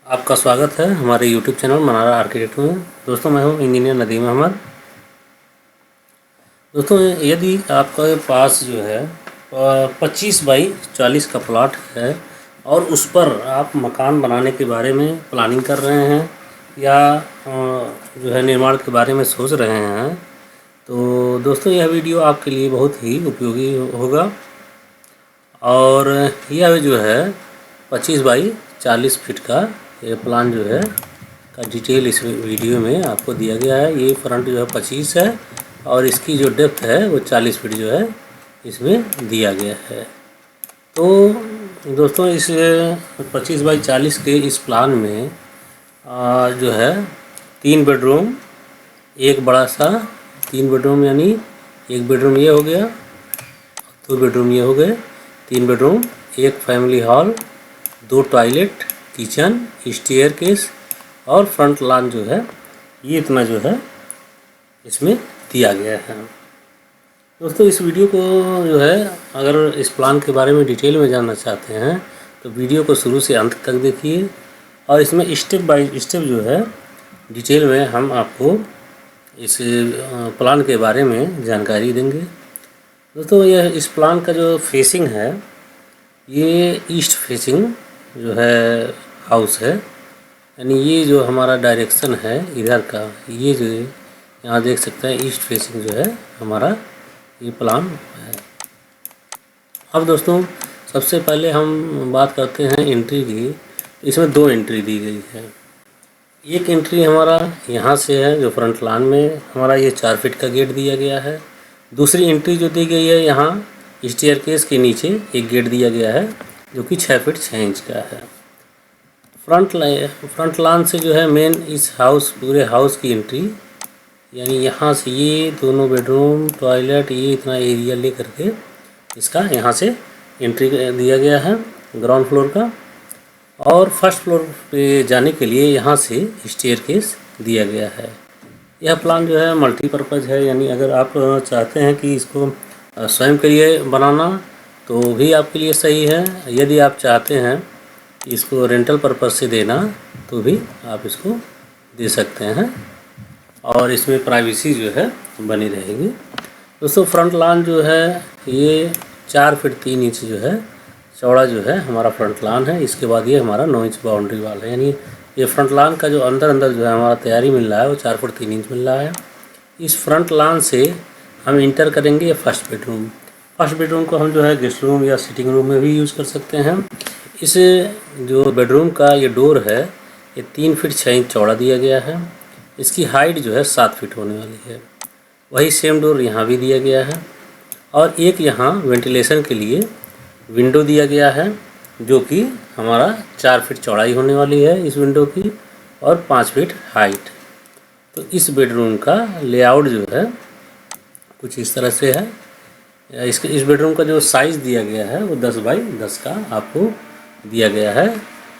आपका स्वागत है हमारे YouTube चैनल मनारा आर्किटेक्ट में। दोस्तों मैं हूं इंजीनियर नदीम अहमद। दोस्तों यदि आपके पास जो है 25 बाई 40 का प्लॉट है और उस पर आप मकान बनाने के बारे में प्लानिंग कर रहे हैं या जो है निर्माण के बारे में सोच रहे हैं, तो दोस्तों यह वीडियो आपके लिए बहुत ही उपयोगी होगा। और यह जो है 25 बाई 40 फीट का ये प्लान जो है का डिटेल इस वीडियो में आपको दिया गया है। ये फ्रंट जो है 25 है और इसकी जो डेप्थ है वो 40 फीट जो है इसमें दिया गया है। तो दोस्तों इस 25 बाई 40 के इस प्लान में जो है 3 बेडरूम, एक बड़ा सा 3 बेडरूम, यानी एक बेडरूम ये हो गया, 2 बेडरूम ये हो गए, 3 बेडरूम, एक family hall, 2 toilet, kitchen, staircase और फ्रंट लॉन जो है ये इतना जो है इसमें दिया गया है। दोस्तों इस वीडियो को जो है अगर इस प्लान के बारे में डिटेल में जानना चाहते हैं तो वीडियो को शुरू से अंत तक देखिए और इसमें स्टेप बाय स्टेप जो है डिटेल में हम आपको इस प्लान के बारे में जानकारी देंगे। दोस्तों यह इस प्लान का जो फेसिंग है ये ईस्ट फेसिंग जो है हाउस है, यानी ये जो हमारा डायरेक्शन है इधर का, ये जो यहाँ देख सकते हैं ईस्ट फेसिंग जो है हमारा ये प्लान है। अब दोस्तों सबसे पहले हम बात करते हैं एंट्री की। इसमें 2 एंट्री दी गई है। एक एंट्री हमारा यहाँ से है जो फ्रंट लॉन में हमारा ये 4 फीट का गेट दिया गया है। दूसरी एंट्री जो दी गई है यहाँ स्टेयरकेस के नीचे एक गेट दिया गया है जो कि 6 फीट 6 इंच का है। फ्रंट लॉन से जो है मेन इस हाउस पूरे हाउस की एंट्री, यानी यहाँ से ये दोनों बेडरूम, टॉयलेट, ये इतना एरिया ले करके इसका यहाँ से एंट्री दिया गया है ग्राउंड फ्लोर का। और फर्स्ट फ्लोर पे जाने के लिए यहाँ से स्टेयरकेस दिया गया है। यह प्लान जो है मल्टीपर्पज़ है, यानी अगर आप चाहते हैं कि इसको स्वयं के लिए बनाना तो भी आपके लिए सही है। यदि आप चाहते हैं कि इसको रेंटल पर्पज़ से देना तो भी आप इसको दे सकते हैं और इसमें प्राइवेसी जो है बनी रहेगी। दोस्तों फ्रंट लॉन जो है ये 4 फीट 3 इंच जो है चौड़ा जो है हमारा फ्रंट लॉन है। इसके बाद ये हमारा 9 इंच बाउंड्री वाल है, यानी ये फ्रंट लॉन का जो अंदर जो है हमारा तैयारी मिल रहा है वो 4 फीट 3 इंच मिल रहा है। इस फ्रंट लॉन से हम इंटर करेंगे फर्स्ट बेडरूम। फर्स्ट बेडरूम को हम जो है गेस्ट रूम या सिटिंग रूम में भी यूज़ कर सकते हैं। इस जो बेडरूम का ये डोर है ये 3 फीट 6 इंच चौड़ा दिया गया है। इसकी हाइट जो है 7 फीट होने वाली है। वही सेम डोर यहाँ भी दिया गया है और एक यहाँ वेंटिलेशन के लिए विंडो दिया गया है जो कि हमारा 4 फीट चौड़ाई होने वाली है इस विंडो की और 5 फीट हाइट। तो इस बेडरूम का लेआउट जो है कुछ इस तरह से है। इस बेडरूम का जो साइज़ दिया गया है वो 10 बाई 10 का आपको दिया गया है।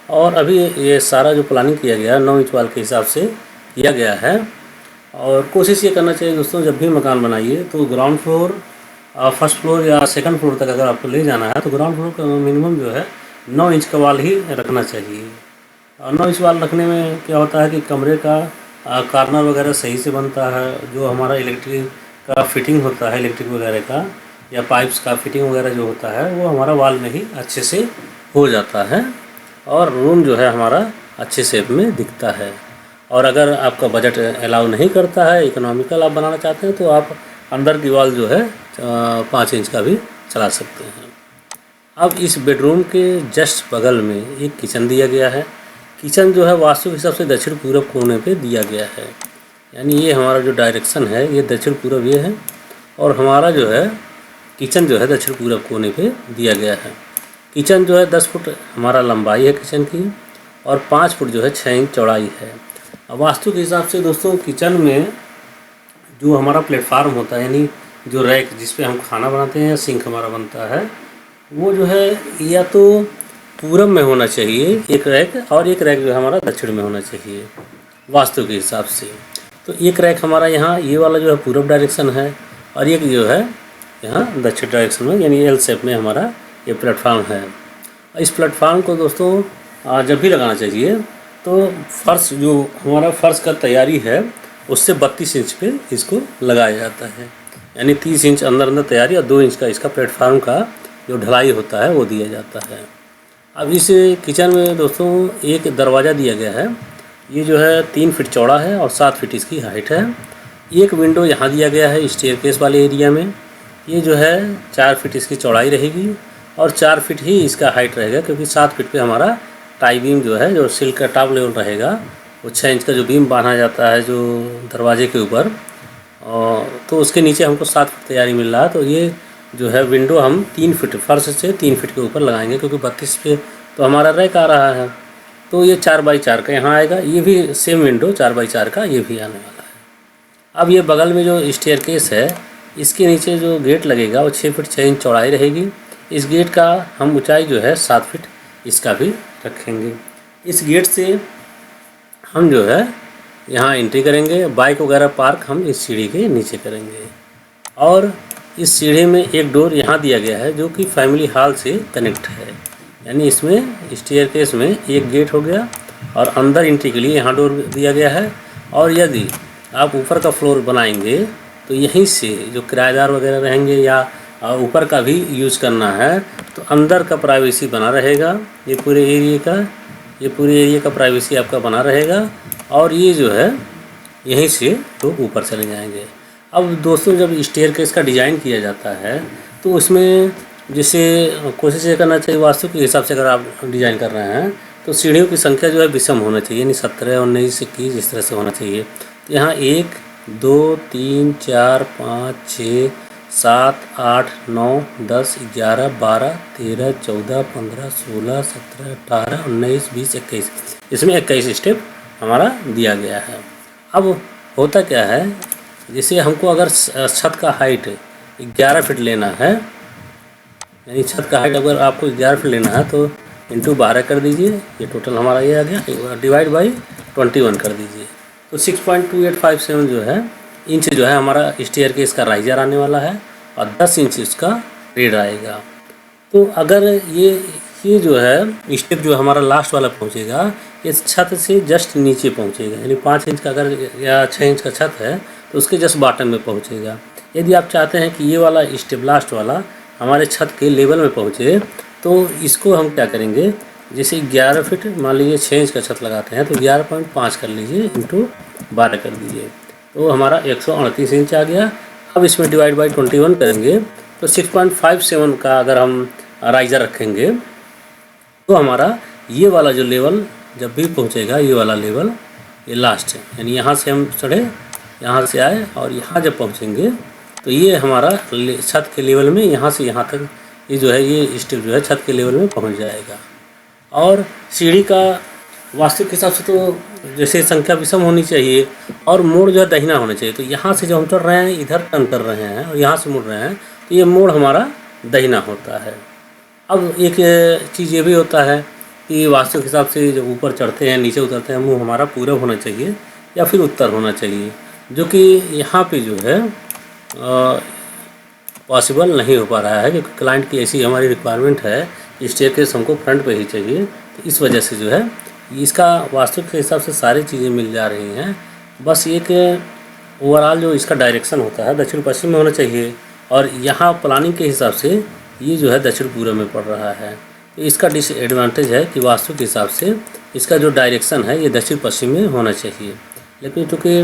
और अभी ये सारा जो प्लानिंग किया गया है 9 इंच वाल के हिसाब से किया गया है। और कोशिश ये करना चाहिए दोस्तों जब भी मकान बनाइए तो ग्राउंड फ्लोर, फर्स्ट फ्लोर या सेकंड फ्लोर तक अगर आपको ले जाना है तो ग्राउंड फ्लोर का मिनिमम जो है 9 इंच का वाल ही रखना चाहिए। और 9 इंच वाल रखने में क्या होता है कि कमरे का कार्नर वगैरह सही से बनता है। जो हमारा इलेक्ट्रिक का फिटिंग होता है, इलेक्ट्रिक वगैरह का या पाइप्स का फिटिंग वगैरह जो होता है वो हमारा वाल में ही अच्छे से हो जाता है और रूम जो है हमारा अच्छे शेप में दिखता है। और अगर आपका बजट अलाउ नहीं करता है, इकोनॉमिकल आप बनाना चाहते हैं तो आप अंदर की वॉल जो है 5 इंच का भी चला सकते हैं। अब इस बेडरूम के जस्ट बगल में एक किचन दिया गया है। किचन जो है वास्तु के हिसाब से दक्षिण पूरब कोने पे दिया गया है, यानी ये हमारा जो डायरेक्शन है ये दक्षिण पूरब ये है और हमारा जो है किचन जो है दक्षिण पूरब कोने पे दिया गया है। किचन जो है 10 फुट हमारा लंबाई है किचन की और 5 फुट जो है 6 इंच चौड़ाई है। अब वास्तु के हिसाब से दोस्तों किचन में जो हमारा प्लेटफार्म होता है, यानी जो रैक जिस पे हम खाना बनाते हैं या सिंक हमारा बनता है, वो जो है या तो पूरब में होना चाहिए एक रैक और एक रैक जो है हमारा दक्षिण में होना चाहिए वास्तु के हिसाब से। तो एक रैक हमारा यहाँ ये वाला जो है पूरब डायरेक्शन है और एक जो है यहाँ दक्षिण डायरेक्शन में, यानी एल शेप में हमारा ये प्लेटफार्म है। इस प्लेटफार्म को दोस्तों जब भी लगाना चाहिए तो फर्श जो हमारा फर्श का तैयारी है उससे 32 इंच पे इसको लगाया जाता है, यानी 30 इंच अंदर तैयारी और 2 इंच का इसका प्लेटफार्म का जो ढलाई होता है वो दिया जाता है। अब इस किचन में दोस्तों एक दरवाज़ा दिया गया है, ये जो है 3 फीट चौड़ा है और 7 फीट इसकी हाइट है। एक विंडो यहाँ दिया गया है स्टेयरकेस वाले एरिया में, ये जो है 4 फीट इसकी चौड़ाई रहेगी और 4 फीट ही इसका हाइट रहेगा, क्योंकि 7 फीट पे हमारा टाई बीम जो है, जो सिल्क का टॉप लेवल रहेगा, वो 6 इंच का जो बीम बांधा जाता है जो दरवाजे के ऊपर, और तो उसके नीचे हमको 7 फीट तैयारी मिल रहा है। तो ये जो है विंडो हम 3 फीट फर्श से 3 फीट के ऊपर लगाएंगे, क्योंकि 32 पे तो हमारा रैक आ रहा है। तो ये 4x4 का यहाँ आएगा, ये भी सेम विंडो 4x4 का ये भी आने वाला है। अब ये बगल में जो स्टेयरकेस है, इसके नीचे जो गेट लगेगा वो 6 फीट 6 इंच चौड़ाई रहेगी। इस गेट का हम ऊंचाई जो है 7 फीट इसका भी रखेंगे। इस गेट से हम जो है यहाँ एंट्री करेंगे, बाइक वगैरह पार्क हम इस सीढ़ी के नीचे करेंगे। और इस सीढ़ी में एक डोर यहाँ दिया गया है जो कि फैमिली हॉल से कनेक्ट है, यानी इसमें स्टेयरकेस में एक गेट हो गया और अंदर एंट्री के लिए यहाँ डोर दिया गया है। और यदि आप ऊपर का फ्लोर बनाएंगे तो यहीं से जो किराएदार वगैरह रहेंगे या ऊपर का भी यूज़ करना है तो अंदर का प्राइवेसी बना रहेगा। ये पूरे एरिया का प्राइवेसी आपका बना रहेगा और ये जो है यहीं से लोग ऊपर चले जाएंगे। अब दोस्तों जब स्टेयरकेस का डिज़ाइन किया जाता है तो उसमें जैसे कोशिश ये करना चाहिए, वास्तु के हिसाब से अगर आप डिज़ाइन कर रहे हैं तो सीढ़ियों की संख्या जो है विषम होना चाहिए, यानी 17, 19, 21 इस तरह से होना चाहिए। तो यहाँ 1, 2, 3, 4, 5, 6, 7, 8, 9, 10, 11, 12, 13, 14, 15, 16, 17, 18, 19, 20, 21, इसमें 21 स्टेप हमारा दिया गया है। अब होता क्या है, जैसे हमको अगर छत का हाइट 11 फीट लेना है, यानी छत का हाइट अगर आपको 11 फीट लेना है तो इंटू 12 कर दीजिए, ये टोटल हमारा ये आ गया, डिवाइड बाई 21 कर दीजिए। तो 6.2857 जो है इंच जो है हमारा स्टेयरकेस का राइजर आने वाला है और 10 इंच इसका रेड आएगा। तो अगर ये जो है स्टेप जो हमारा लास्ट वाला पहुंचेगा ये छत से जस्ट नीचे पहुंचेगा, यानी 5 इंच का अगर या 6 इंच का छत है तो उसके जस्ट बॉटम में पहुंचेगा। यदि आप चाहते हैं कि ये वाला स्टेप लास्ट वाला हमारे छत के लेवल में पहुंचे तो इसको हम क्या करेंगे, जैसे 11 फीट मान लीजिए 6 इंच का छत लगाते हैं तो 11.5 कर लीजिए इंटू 12 कर दीजिए, तो हमारा 138 इंच आ गया। अब इसमें डिवाइड बाई 21 करेंगे तो 6.57 का अगर हम राइजर रखेंगे तो हमारा ये वाला जो लेवल जब भी पहुंचेगा, ये वाला लेवल ये लास्ट है, यानी यहाँ से हम चढ़े, यहाँ से आए और यहाँ जब पहुँचेंगे तो ये हमारा छत के लेवल में यहाँ से यहाँ तक ये जो है ये स्टेप जो है छत के लेवल में पहुँच जाएगा। और सीढ़ी का वास्तु के हिसाब से तो जैसे संख्या विषम होनी चाहिए और मोड़ जो है दहिना होना चाहिए। तो यहाँ से जो हम चढ़ रहे हैं इधर टर्न कर रहे हैं और यहाँ से मुड़ रहे हैं तो ये मोड़ हमारा दहिना होता है। अब एक चीज़ ये भी होता है कि वास्तु के हिसाब से जब ऊपर चढ़ते हैं नीचे उतरते हैं मुँह हमारा पूरब होना चाहिए या फिर उत्तर होना चाहिए, जो कि यहाँ पे जो है पॉसिबल नहीं हो पा रहा है, क्योंकि क्लाइंट की ऐसी हमारी रिक्वायरमेंट है स्टेयरकेस हमको फ्रंट पे ही चाहिए। तो इस वजह से जो है इसका वास्तु के हिसाब से सारी चीज़ें मिल जा रही हैं, बस एक ओवरऑल जो इसका डायरेक्शन होता है दक्षिण पश्चिम में होना चाहिए और यहाँ प्लानिंग के हिसाब से ये जो है दक्षिण पूर्व में पड़ रहा है। तो इसका डिसएडवांटेज है कि वास्तु के हिसाब से इसका जो डायरेक्शन है ये दक्षिण पश्चिम में होना चाहिए, लेकिन चूँकि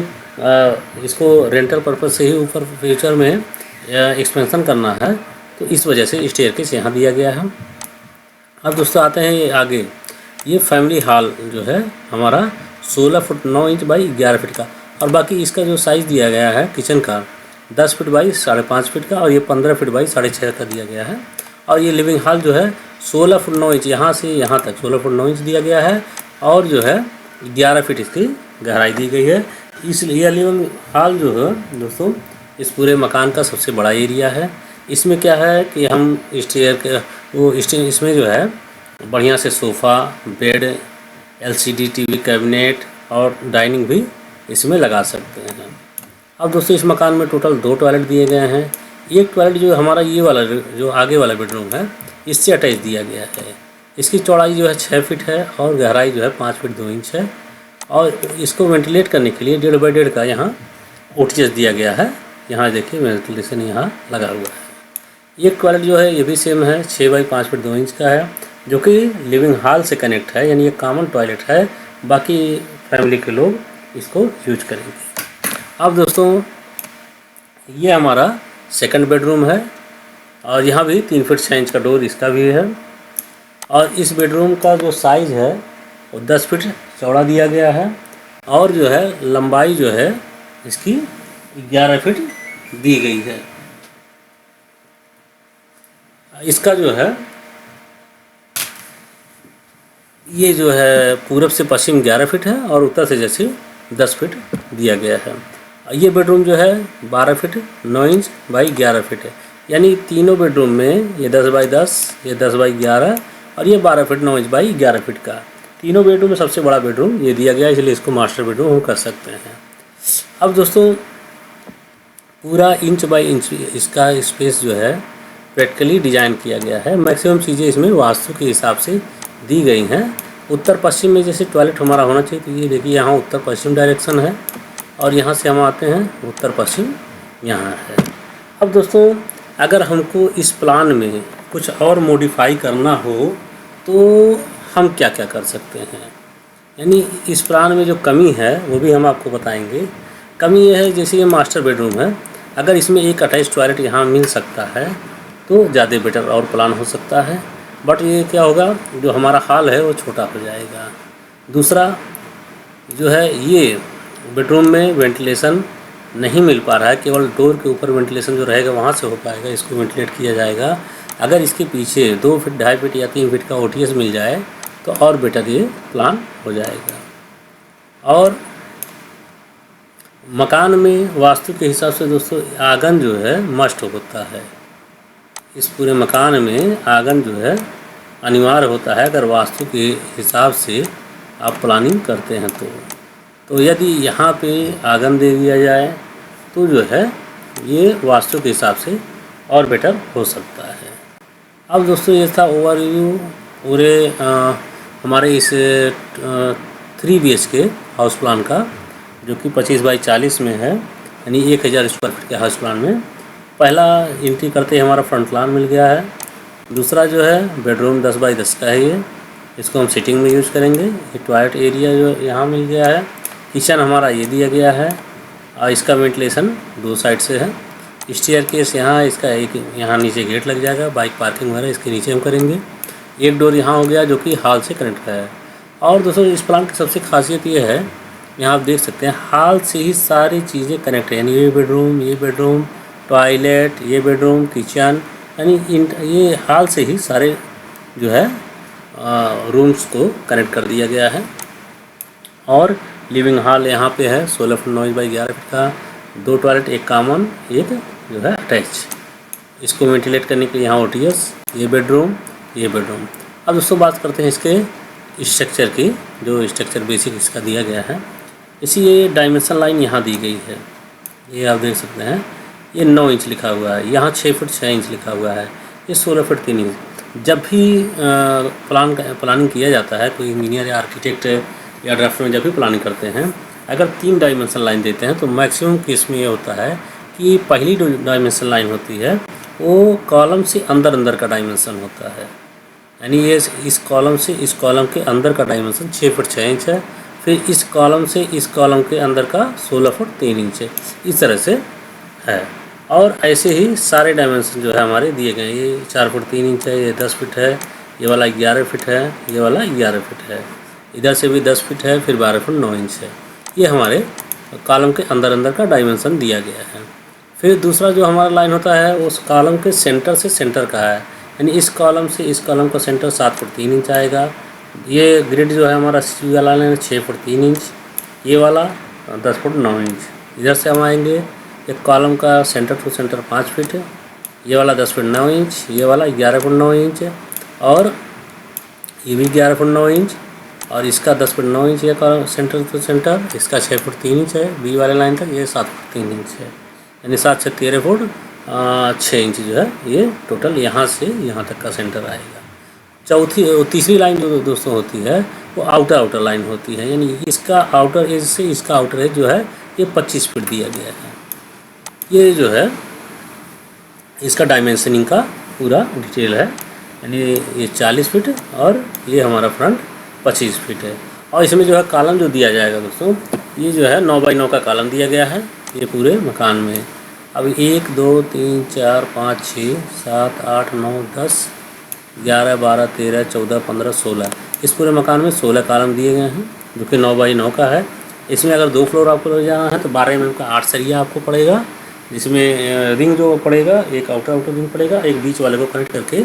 इसको रेंटल पर्पज़ से ही ऊपर फ्यूचर में एक्सपेंशन करना है तो इस वजह से स्टेयरकेस यहाँ दिया गया है। अब दोस्तों आते हैं ये आगे, ये फैमिली हॉल जो है हमारा 16 फुट 9 इंच बाई 11 फीट का, और बाकी इसका जो साइज़ दिया गया है किचन का 10 फीट बाई 5.5 फीट का और ये 15 फीट बाई 6.5 का दिया गया है। और ये लिविंग हॉल जो है 16 फुट 9 इंच यहाँ से यहाँ तक 16 फुट 9 इंच दिया गया है और जो है 11 फीट इसकी गहराई दी गई है। इसलिए लिविंग हॉल जो है दोस्तों इस पूरे मकान का सबसे बड़ा एरिया है। इसमें क्या है कि हम इसमें जो है बढ़िया से sofa, bed, LCD TV cabinet और डाइनिंग भी इसमें लगा सकते हैं। अब दोस्तों इस मकान में टोटल 2 टॉयलेट दिए गए हैं। एक टॉयलेट जो हमारा ये वाला जो आगे वाला बेडरूम है इससे अटैच दिया गया है, इसकी चौड़ाई जो है 6 फीट है और गहराई जो है 5 फीट 2 इंच है। और इसको वेंटिलेट करने के लिए 1.5 बाई 1.5 का यहाँ ओटीएस दिया गया है। यहाँ देखिए वेंटिलेशन यहाँ लगा हुआ है। ये टॉयलेट जो है ये भी सेम है, 6 बाई 5 फीट 2 इंच का है, जो कि लिविंग हॉल से कनेक्ट है, यानी ये कॉमन टॉयलेट है, बाकी फैमिली के लोग इसको यूज करेंगे। अब दोस्तों ये हमारा सेकंड बेडरूम है और यहाँ भी 3 फीट 6 इंच का डोर इसका भी है। और इस बेडरूम का जो साइज़ है वो 10 फीट चौड़ा दिया गया है और जो है लंबाई जो है इसकी 11 फीट दी गई है। इसका जो है ये जो है पूरब से पश्चिम 11 फीट है और उत्तर से जैसे 10 फीट दिया गया है। ये बेडरूम जो है 12 फीट 9 इंच बाई 11 फीट है, यानी तीनों बेडरूम में ये 10 बाई 10, ये 10 बाई 11 और ये 12 फीट 9 इंच बाई 11 फीट का तीनों बेडरूम में सबसे बड़ा बेडरूम ये दिया गया है, इसलिए इसको मास्टर बेडरूम हम कर सकते हैं। अब दोस्तों पूरा इंच बाई इंच इसका स्पेस जो है प्रैक्टिकली डिज़ाइन किया गया है। मैक्सिमम चीज़ें इसमें वास्तु के हिसाब से दी गई हैं। उत्तर पश्चिम में जैसे टॉयलेट हमारा होना चाहिए, तो ये देखिए यहाँ उत्तर पश्चिम डायरेक्शन है और यहाँ से हम आते हैं उत्तर पश्चिम यहाँ है। अब दोस्तों अगर हमको इस प्लान में कुछ और मॉडिफाई करना हो तो हम क्या क्या कर सकते हैं, यानी इस प्लान में जो कमी है वो भी हम आपको बताएंगे। कमी ये है जैसे ये मास्टर बेडरूम है, अगर इसमें एक अटैच टॉयलेट यहाँ मिल सकता है तो ज़्यादा बेटर और प्लान हो सकता है, बट ये क्या होगा जो हमारा हॉल है वो छोटा हो जाएगा। दूसरा जो है ये बेडरूम में वेंटिलेशन नहीं मिल पा रहा है, केवल डोर के ऊपर वेंटिलेशन जो रहेगा वहाँ से हो पाएगा, इसको वेंटिलेट किया जाएगा। अगर इसके पीछे 2 फीट 2.5 फीट या 3 फीट का ओटीएस मिल जाए तो और बेटर ये प्लान हो जाएगा। और मकान में वास्तु के हिसाब से दोस्तों आंगन जो है मस्ट होता है। इस पूरे मकान में आंगन जो है अनिवार्य होता है अगर वास्तु के हिसाब से आप प्लानिंग करते हैं तो यदि यहाँ पे आंगन दे दिया जाए तो जो है ये वास्तु के हिसाब से और बेटर हो सकता है। अब दोस्तों ये था ओवरव्यू पूरे हमारे इस 3 BHK हाउस प्लान का, जो कि 25 बाई 40 में है, यानी 1000 स्क्वायर फीट के हाउस प्लान में। पहला एंट्री करते ही हमारा फ्रंट प्लान मिल गया है। दूसरा जो है बेडरूम 10 बाई 10 का है, ये इसको हम सिटिंग में यूज़ करेंगे। ये टॉयलेट एरिया जो यहाँ मिल गया है। किचन हमारा ये दिया गया है और इसका वेंटिलेशन 2 साइड से है। स्टेयरकेस यहाँ इसका एक यहाँ नीचे गेट लग जाएगा, बाइक पार्किंग वगैरह इसके नीचे हम करेंगे। एक डोर यहाँ हो गया जो कि हॉल से कनेक्ट है। और दोस्तों इस प्लान की सबसे खासियत ये है, यहाँ आप देख सकते हैं हॉल से ही सारी चीज़ें कनेक्ट है, यानी ये बेडरूम टॉयलेट, ये बेडरूम किचन, यानी ये हॉल से ही सारे जो है रूम्स को कनेक्ट कर दिया गया है। और लिविंग हॉल यहाँ पे है 16 फीट 9 बाई 11 फीट का, 2 टॉयलेट, एक कॉमन, एक जो है अटैच। इसको वेंटिलेट करने के लिए यहाँ ओटीएस, ये बेडरूम। अब दोस्तों बात करते हैं इसके स्ट्रक्चर की, जो स्ट्रक्चर बेसिक इसका दिया गया है। इसी ये डायमेंशन लाइन यहाँ दी गई है, ये आप देख सकते हैं। ये 9 इंच लिखा हुआ है, यहाँ 6 फीट 6 इंच लिखा हुआ है, ये 16 फीट 3 इंच। जब भी प्लानिंग किया जाता है, कोई इंजीनियर या आर्किटेक्ट या ड्राफ्टमैन जब भी प्लानिंग करते हैं, अगर 3 डायमेंशन लाइन देते हैं तो मैक्सिमम केस में ये होता है कि पहली जो डायमेंशन लाइन होती है वो कॉलम से अंदर का डायमेंशन होता है, यानी ये इस कॉलम से इस कॉलम के अंदर का डायमेंशन 6 फीट 6 इंच है। फिर इस कॉलम से इस कॉलम के अंदर का 16 फीट 3 इंच है, इस तरह से है। और ऐसे ही सारे डायमेंशन जो है हमारे दिए गए हैं। ये 4 फीट 3 इंच है, ये 10 फीट है, ये वाला 11 फीट है, ये वाला 11 फीट है, इधर से भी 10 फीट है, फिर 12 फीट 9 इंच है। ये हमारे कॉलम के अंदर का डायमेंशन दिया गया है। फिर दूसरा जो हमारा लाइन होता है उस कॉलम के सेंटर से सेंटर का है, यानी इस कॉलम से इस कॉलम का सेंटर 7 फीट 3 इंच आएगा। ये ग्रिड जो है हमारा सी वाला लाइन 6 फीट 3 इंच, ये वाला 10 फीट 9 इंच। इधर से हम आएंगे, एक कॉलम का सेंटर टू सेंटर 5 फीट है, ये वाला 10 फीट 9 इंच, ये वाला 11 फीट 9 इंच है, और ये भी 11 फीट 9 इंच, और इसका 10 फीट 9 इंच है सेंटर टू सेंटर, इसका 6 फीट 3 इंच है बी वाले लाइन तक, ये 7 फीट 3 इंच है, यानी 7 से 13 फीट 6 इंच जो है ये टोटल यहाँ से यहाँ तक का सेंटर आएगा। तीसरी लाइन जो दोस्तों होती है वो आउटर लाइन होती है, यानी इसका आउटर एज से इसका आउटर एज जो है ये 25 फीट दिया गया है। ये जो है इसका डायमेंशनिंग का पूरा डिटेल है, यानी ये 40 फीट और ये हमारा फ्रंट 25 फीट है। और इसमें जो है कॉलम जो दिया जाएगा दोस्तों, ये जो है 9 बाई 9 का कॉलम दिया गया है ये पूरे मकान में। अब 1 2 3 4 5 6 7 8 9 10 11 12 13 14 15 16 इस पूरे मकान में 16 कॉलम दिए गए हैं जो कि 9 बाई 9 का है। इसमें अगर 2 फ्लोर आपको ले जाना है तो 12 mm का 8 सरिया आपको पड़ेगा, जिसमें रिंग जो पड़ेगा एक आउटर रिंग पड़ेगा, एक बीच वाले को कनेक्ट करके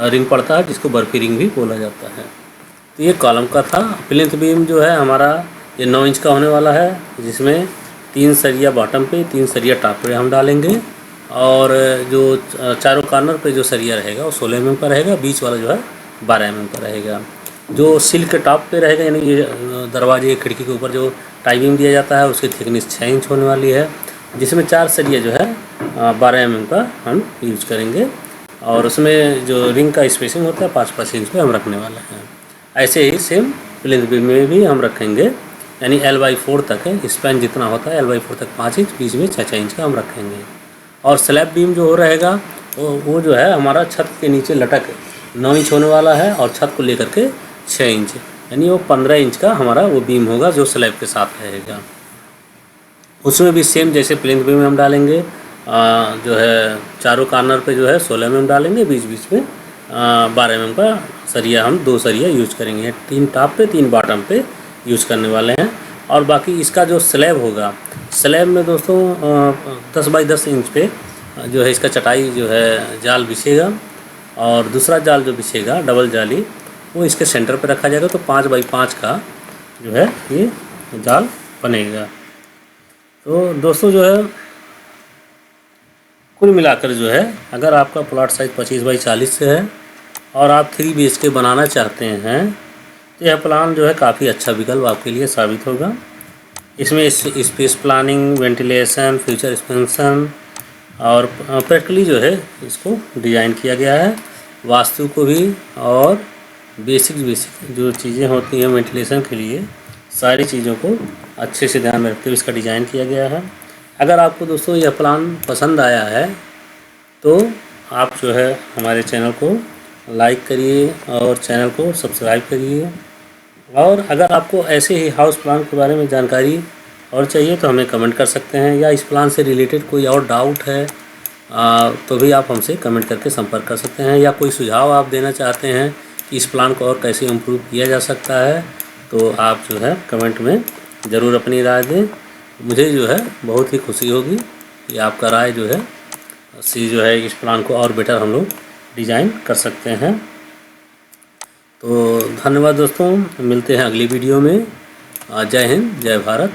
रिंग पड़ता है जिसको बर्फी रिंग भी बोला जाता है। तो ये कॉलम का था। प्लिंथ बीम जो है हमारा ये 9 इंच का होने वाला है, जिसमें 3 सरिया बॉटम पे 3 सरिया टॉप पे हम डालेंगे, और जो चारों कॉर्नर पे जो सरिया रहेगा वो 16 mm का रहेगा, बीच वाला जो है 12 mm का रहेगा। जो सिल के टॉप पे रहेगा, यानी ये दरवाजे खिड़की के ऊपर जो टाई बीम दिया जाता है उसकी थिकनेस 6 इंच होने वाली है, जिसमें 4 सरिया जो है 12 mm का हम यूज करेंगे, और उसमें जो रिंग का स्पेसिंग होता है 5-5 इंच पे हम रखने वाले हैं। ऐसे ही सेम प्लिंथ बीम में भी हम रखेंगे, यानी L/4 तक है, स्पैन जितना होता है L/4 तक 5 इंच, बीच में 6-6 इंच का हम रखेंगे। और स्लैब बीम जो हो रहेगा वो जो है हमारा छत के नीचे लटक 9 इंच होने वाला है, और छत को लेकर के 6 इंच, यानी वो 15 इंच का हमारा वो बीम होगा जो स्लैब के साथ रहेगा। उसमें भी सेम जैसे प्लिंथ बीम हम डालेंगे, जो है चारों कॉर्नर पे जो है 16 mm डालेंगे, बीच बीच में 12 mm का सरिया हम 2 सरिया यूज करेंगे, 3 टॉप पे 3 बॉटम पे यूज करने वाले हैं। और बाकी इसका जो स्लैब होगा, स्लैब में दोस्तों 10 बाई 10 इंच पे जो है इसका चटाई जो है जाल बिछेगा, और दूसरा जाल जो बिछेगा डबल जाली वो इसके सेंटर पे रखा जाएगा, तो 5 बाई 5 का जो है ये जाल बनेगा। तो दोस्तों जो है कुल मिलाकर जो है अगर आपका प्लॉट साइज 25 बाई 40 से है और आप 3 BHK बनाना चाहते हैं तो यह प्लान जो है काफ़ी अच्छा विकल्प आपके लिए साबित होगा। इसमें space planning, ventilation, future expansion और प्रैक्टिकली जो है इसको डिज़ाइन किया गया है। वास्तु को भी और बेसिक जो चीज़ें होती हैं वेंटिलेशन के लिए सारी चीज़ों को अच्छे से ध्यान में रखते हुए इसका डिज़ाइन किया गया है। अगर आपको दोस्तों यह प्लान पसंद आया है तो आप जो है हमारे चैनल को लाइक करिए और चैनल को सब्सक्राइब करिए, और अगर आपको ऐसे ही हाउस प्लान के बारे में जानकारी और चाहिए तो हमें कमेंट कर सकते हैं, या इस प्लान से रिलेटेड कोई और डाउट है तो भी आप हमसे कमेंट करके संपर्क कर सकते हैं, या कोई सुझाव आप देना चाहते हैं कि इस प्लान को और कैसे इम्प्रूव किया जा सकता है तो आप जो है कमेंट में ज़रूर अपनी राय दें। मुझे जो है बहुत ही खुशी होगी कि आपका राय जो है उससे जो है इस प्लान को और बेटर हम लोग डिज़ाइन कर सकते हैं। तो धन्यवाद दोस्तों, मिलते हैं अगली वीडियो में। जय हिंद, जय भारत।